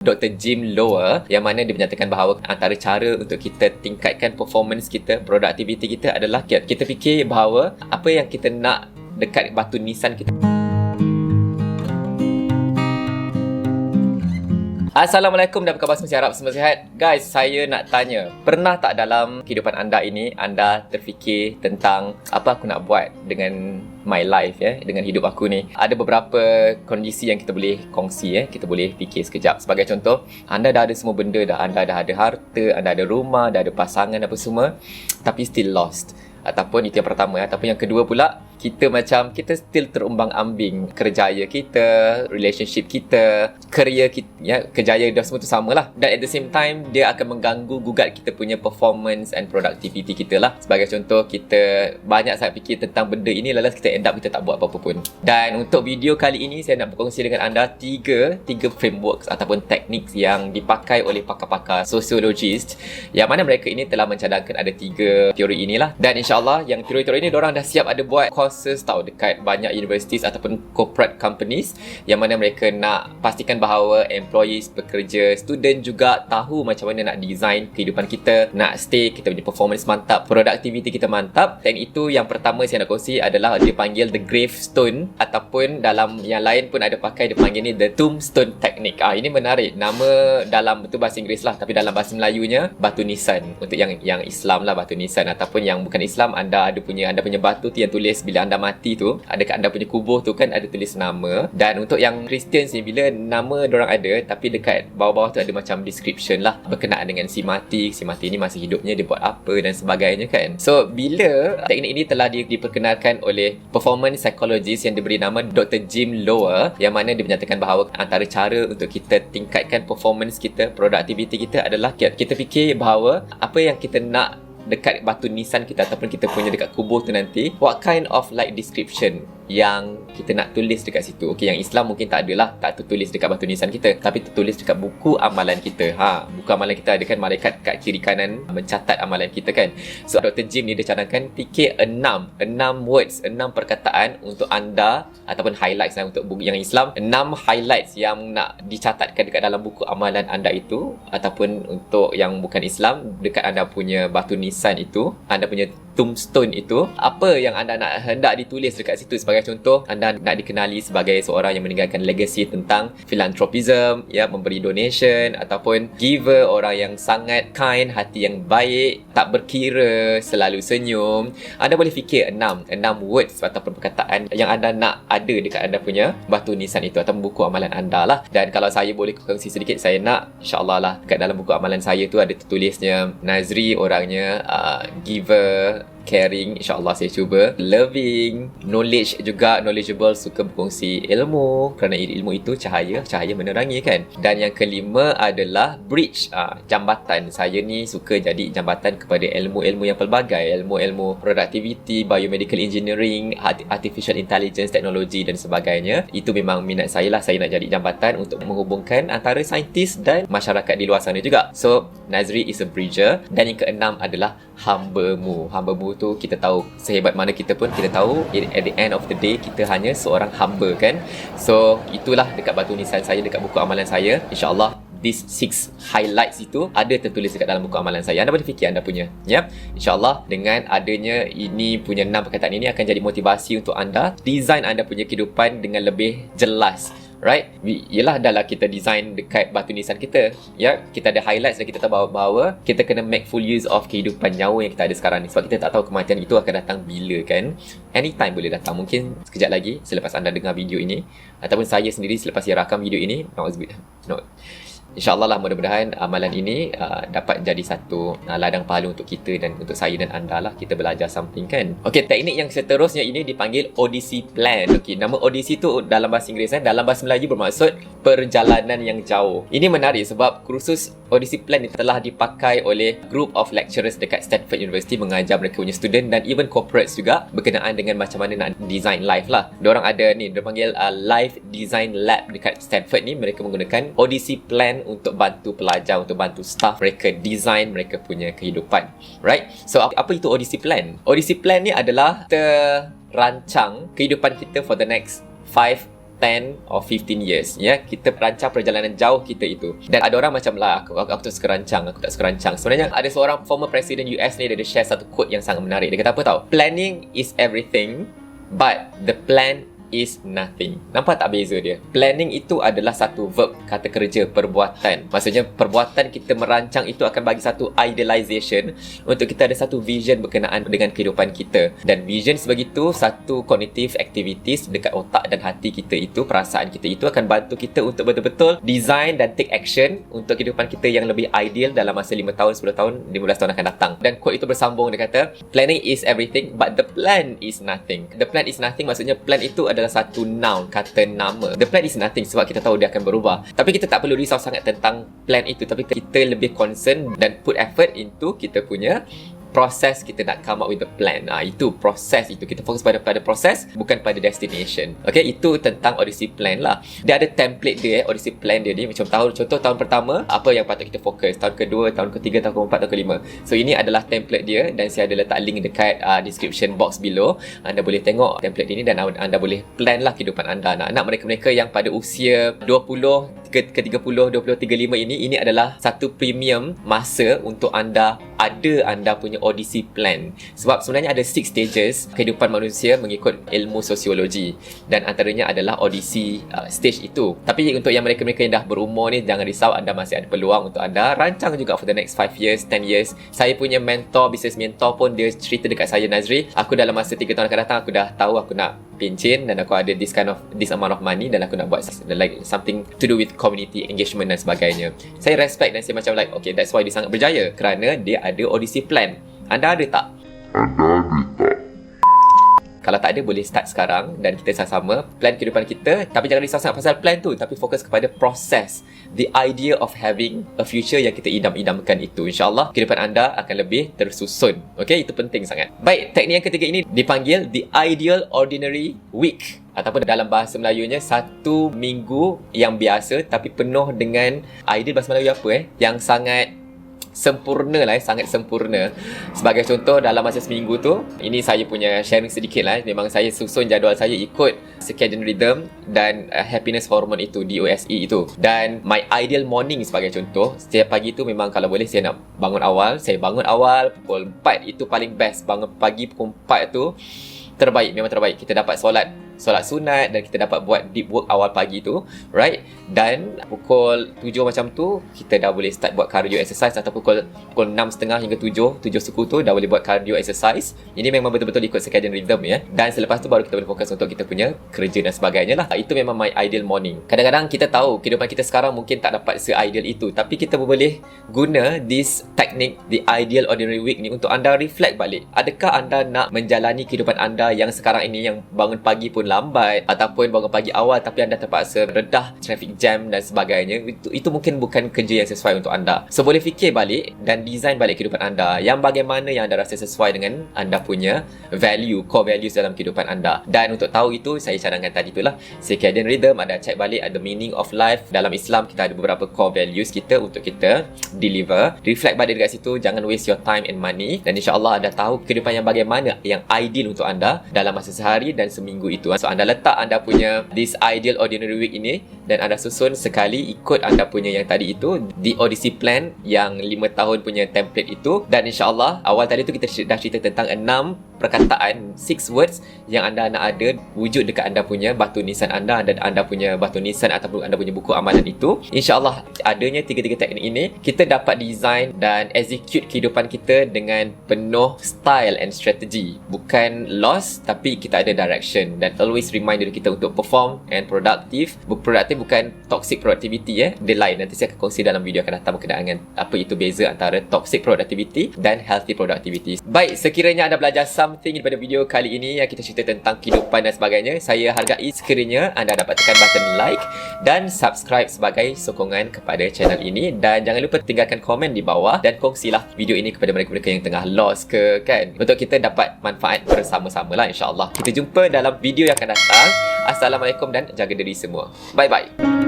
Dr. Jim Lower, yang mana dia menyatakan bahawa antara cara untuk kita tingkatkan performance kita, produktiviti kita adalah kita fikir bahawa apa yang kita nak dekat batu nisan kita. Assalamualaikum dan apa khabar semua, harap semua sihat. Guys, saya nak tanya, pernah tak dalam kehidupan anda ini anda terfikir tentang apa aku nak buat dengan my life, dengan hidup aku ni? Ada beberapa kondisi yang kita boleh kongsi, kita boleh fikir sekejap. Sebagai contoh, anda dah ada semua benda dah, anda dah ada harta, anda ada rumah, dah ada pasangan apa semua, tapi still lost. Ataupun itu yang pertama. Ataupun yang kedua pula, kita still terumbang-ambing. Kerjaya kita, relationship kita, career kita, kerjaya dah semua tu samalah. Dan at the same time, dia akan mengganggu gugat kita punya performance and productivity kita lah. Sebagai contoh, kita banyak sangat fikir tentang benda ini, lalu kita end up kita tak buat apa-apa pun. Dan untuk video kali ini, saya nak berkongsi dengan anda tiga frameworks ataupun teknik yang dipakai oleh pakar-pakar sociologist, yang mana mereka ini telah mencadangkan ada 3 teori inilah. Dan insyaAllah yang teori-teori ini diorang dah siap ada buat courses dekat banyak universities ataupun corporate companies, yang mana mereka nak pastikan bahawa employees, pekerja, student juga tahu macam mana nak design kehidupan kita, nak stay kita punya performance mantap, productivity kita mantap. Dan itu yang pertama saya nak kongsi adalah dia panggil the gravestone, ataupun dalam yang lain pun ada pakai, dia panggil ni the tombstone technique. Ini menarik, nama dalam betul bahasa Inggeris lah, tapi dalam bahasa Melayunya batu nisan. Untuk yang Islam lah batu nisan, ataupun yang bukan Islam, anda punya batu tu yang tulis bila anda mati tu, dekat anda punya kubur tu kan ada tulis nama. Dan untuk yang Kristian ni, bila nama diorang ada tapi dekat bawah-bawah tu ada macam description lah berkenaan dengan si mati ni masa hidupnya dia buat apa dan sebagainya kan. So bila teknik ini telah diperkenalkan oleh performance psychologist yang diberi nama Dr. Jim Lower, yang mana dia menyatakan bahawa antara cara untuk kita tingkatkan performance kita, produktiviti kita adalah kita fikir bahawa apa yang kita nak dekat batu nisan kita ataupun kita punya dekat kubur tu nanti, what kind of like description yang kita nak tulis dekat situ. Okey, yang Islam mungkin tak adalah, tak tertulis dekat batu nisan kita, tapi tertulis dekat buku amalan kita. Buku amalan kita ada kan malaikat kat kiri kanan mencatat amalan kita kan. So Dr. Jim ni dia cadangkan fikir 6 words, 6 perkataan untuk anda, ataupun highlights untuk buku yang Islam, 6 highlights yang nak dicatatkan dekat dalam buku amalan anda itu, ataupun untuk yang bukan Islam, dekat anda punya batu nisan itu, anda punya tombstone itu, apa yang anda nak hendak ditulis dekat situ. Sebagai contoh, anda nak dikenali sebagai seorang yang meninggalkan legacy tentang philanthropism, memberi donation, ataupun giver, orang yang sangat kind, hati yang baik, tak berkira, selalu senyum. Anda boleh fikir 6 words ataupun perkataan yang anda nak ada dekat anda punya batu nisan itu atau buku amalan anda lah. Dan kalau saya boleh kongsi sedikit, saya nak insyaAllah lah dekat dalam buku amalan saya tu ada tertulisnya Nazri orangnya giver, caring, insyaAllah saya cuba, loving, knowledge juga, knowledgeable, suka berkongsi ilmu, kerana ilmu itu cahaya menerangi kan. Dan yang kelima adalah bridge, jambatan. Saya ni suka jadi jambatan kepada ilmu-ilmu yang pelbagai, ilmu-ilmu productivity, biomedical engineering, artificial intelligence, teknologi dan sebagainya. Itu memang minat saya lah. Saya nak jadi jambatan untuk menghubungkan antara saintis dan masyarakat di luar sana juga. So Nazri is a bridger. Dan yang keenam adalah hamba-mu tu, kita tahu sehebat mana kita pun, kita tahu at the end of the day kita hanya seorang hamba kan. So itulah dekat batu nisan saya, dekat buku amalan saya. InsyaAllah these 6 highlights itu ada tertulis dekat dalam buku amalan saya. Anda boleh fikir anda punya, InsyaAllah dengan adanya ini punya 6 perkataan ini akan jadi motivasi untuk anda design anda punya kehidupan dengan lebih jelas. Right? Yelah, dah kita design dekat batu nisan kita, kita ada highlights dan kita tahu bahawa kita kena make full use of kehidupan nyawa yang kita ada sekarang ni. Sebab kita tak tahu kematian itu akan datang bila kan. Anytime boleh datang. Mungkin sekejap lagi selepas anda dengar video ini, ataupun saya sendiri selepas saya rakam video ini. InsyaAllah lah, mudah-mudahan amalan ini dapat jadi satu ladang pahala untuk kita dan untuk saya dan anda lah. Kita belajar something kan. Okey, teknik yang seterusnya ini dipanggil Odyssey Plan. Okey, nama Odyssey tu dalam bahasa Inggeris, dalam bahasa Melayu bermaksud perjalanan yang jauh. Ini menarik sebab kursus Odyssey Plan ini telah dipakai oleh group of lecturers dekat Stanford University, mengajar mereka punya student dan even corporates juga berkenaan dengan macam mana nak design life lah. Diorang ada ni, dia panggil Life Design Lab dekat Stanford ni. Mereka menggunakan Odyssey Plan untuk bantu pelajar, untuk bantu staff mereka design mereka punya kehidupan. Right? So apa itu Odyssey Plan? Odyssey Plan ni adalah kita rancang kehidupan kita for the next 5 10 or 15 years. Ya, kita rancang perjalanan jauh kita itu. Dan ada orang macam lah, aku tak suka rancang, aku tak suka rancang. Sebenarnya ada seorang former presiden US ni, dia share satu quote yang sangat menarik. Dia kata apa tahu? Planning is everything, but the plan is nothing. Nampak tak beza dia? Planning itu adalah satu verb, kata kerja, perbuatan. Maksudnya perbuatan kita merancang itu akan bagi satu idealization untuk kita ada satu vision berkenaan dengan kehidupan kita. Dan vision sebegitu, satu cognitive activities dekat otak dan hati kita itu, perasaan kita itu akan bantu kita untuk betul-betul design dan take action untuk kehidupan kita yang lebih ideal dalam masa 5 tahun, 10 tahun, 15 tahun akan datang. Dan quote itu bersambung, dia kata, planning is everything but the plan is nothing. The plan is nothing maksudnya plan itu adalah satu noun, kata nama. The plan is nothing sebab kita tahu dia akan berubah. Tapi kita tak perlu risau sangat tentang plan itu, tapi kita lebih concern dan put effort into kita punya proses kita nak come up with the plan. Itu proses itu. Kita fokus pada proses, bukan pada destination. Okay, itu tentang Odyssey Plan lah. Dia ada template dia, Odyssey Plan dia ni. Macam contoh tahun pertama, apa yang patut kita fokus. Tahun kedua, tahun ketiga, tahun keempat, tahun kelima. So, ini adalah template dia dan saya ada letak link dekat description box below. Anda boleh tengok template ini dan anda boleh plan lah kehidupan anda. Anak-anak mereka-mereka yang pada usia 20 ke 30, 20, 35 ini adalah satu premium masa untuk anda punya Odyssey Plan. Sebab sebenarnya ada 6 stages kehidupan manusia mengikut ilmu sosiologi dan antaranya adalah Odyssey stage itu. Tapi untuk yang mereka-mereka yang dah berumur ni, jangan risau, anda masih ada peluang untuk anda rancang juga for the next 5 years, 10 years. Saya punya mentor, business mentor pun dia cerita dekat saya, Nazri, aku dalam masa 3 tahun akan datang aku dah tahu aku nak pencen dan aku ada this amount of money dan aku nak buat like something to do with community engagement dan sebagainya. Saya respect dan saya macam like, okay, that's why dia sangat berjaya kerana dia ada Odyssey Plan. Anda ada tak? Kalau tak ada, boleh start sekarang dan kita sama-sama plan kehidupan kita. Tapi jangan risau sangat pasal plan tu, tapi fokus kepada proses, the idea of having a future yang kita idam-idamkan itu. InsyaAllah kehidupan anda akan lebih tersusun. Okay, itu penting sangat. Baik, teknik yang ketiga ini dipanggil the ideal ordinary week, ataupun dalam bahasa Melayunya satu minggu yang biasa tapi penuh dengan ideal. Bahasa Melayu apa yang sangat sempurna lah, sangat sempurna. Sebagai contoh, dalam masa seminggu tu, ini saya punya sharing sedikit lah. Memang saya susun jadual saya ikut circadian rhythm dan happiness hormone itu, DOSE itu. Dan my ideal morning sebagai contoh, setiap pagi tu memang kalau boleh saya nak bangun awal. Saya bangun awal pukul 4, itu paling best. Bangun pagi pukul 4 tu terbaik, memang terbaik. Kita dapat solat sunat dan kita dapat buat deep work awal pagi tu, right? Dan pukul 7 macam tu kita dah boleh start buat cardio exercise, atau pukul 6.30 hingga 7 suku tu dah boleh buat cardio exercise. Ini memang betul-betul ikut circadian rhythm ya. Dan selepas tu baru kita boleh fokus untuk kita punya kerja dan sebagainya lah. Itu memang my ideal morning. Kadang-kadang kita tahu kehidupan kita sekarang mungkin tak dapat se-ideal itu, tapi kita boleh guna this technique, the ideal ordinary week ni, untuk anda reflect balik. Adakah anda nak menjalani kehidupan anda yang sekarang ini, yang bangun pagi pun lambat, ataupun bangun pagi awal tapi anda terpaksa redah traffic jam dan sebagainya? Itu mungkin bukan kerja yang sesuai untuk anda. So boleh fikir balik dan design balik kehidupan anda yang bagaimana yang anda rasa sesuai dengan anda punya value, core values dalam kehidupan anda. Dan untuk tahu itu, saya cadangkan tadi itulah circadian rhythm, ada check balik, ada meaning of life. Dalam Islam kita ada beberapa core values kita untuk kita deliver. Reflect balik dekat situ, jangan waste your time and money, dan insyaAllah anda tahu kehidupan yang bagaimana yang ideal untuk anda dalam masa sehari dan seminggu itu. So anda letak anda punya this ideal ordinary week ini dan anda susun sekali ikut anda punya yang tadi itu, the Odyssey Plan yang 5 tahun punya template itu. Dan insyaAllah awal tadi tu kita dah cerita tentang 6 perkataan, 6 words yang anda nak ada wujud dekat anda punya batu nisan anda dan anda punya batu nisan ataupun anda punya buku amalan itu. InsyaAllah adanya 3 teknik ini, kita dapat design dan execute kehidupan kita dengan penuh style and strategy. Bukan loss, tapi kita ada direction. Dan always remind diri kita untuk perform and productive. Produktif bukan toxic productivity dia lain. Nanti saya akan kongsi dalam video akan datang berkenaan dengan apa itu beza antara toxic productivity dan healthy productivity. Baik, sekiranya anda belajar something daripada video kali ini yang kita cerita tentang kehidupan dan sebagainya, saya hargai sekiranya anda dapat tekan button like dan subscribe sebagai sokongan kepada channel ini. Dan jangan lupa tinggalkan komen di bawah dan kongsilah video ini kepada mereka-mereka yang tengah lost ke kan, untuk kita dapat manfaat bersama-sama lah insyaAllah. Kita jumpa dalam video yang akan datang. Assalamualaikum dan jaga diri semua. Bye-bye.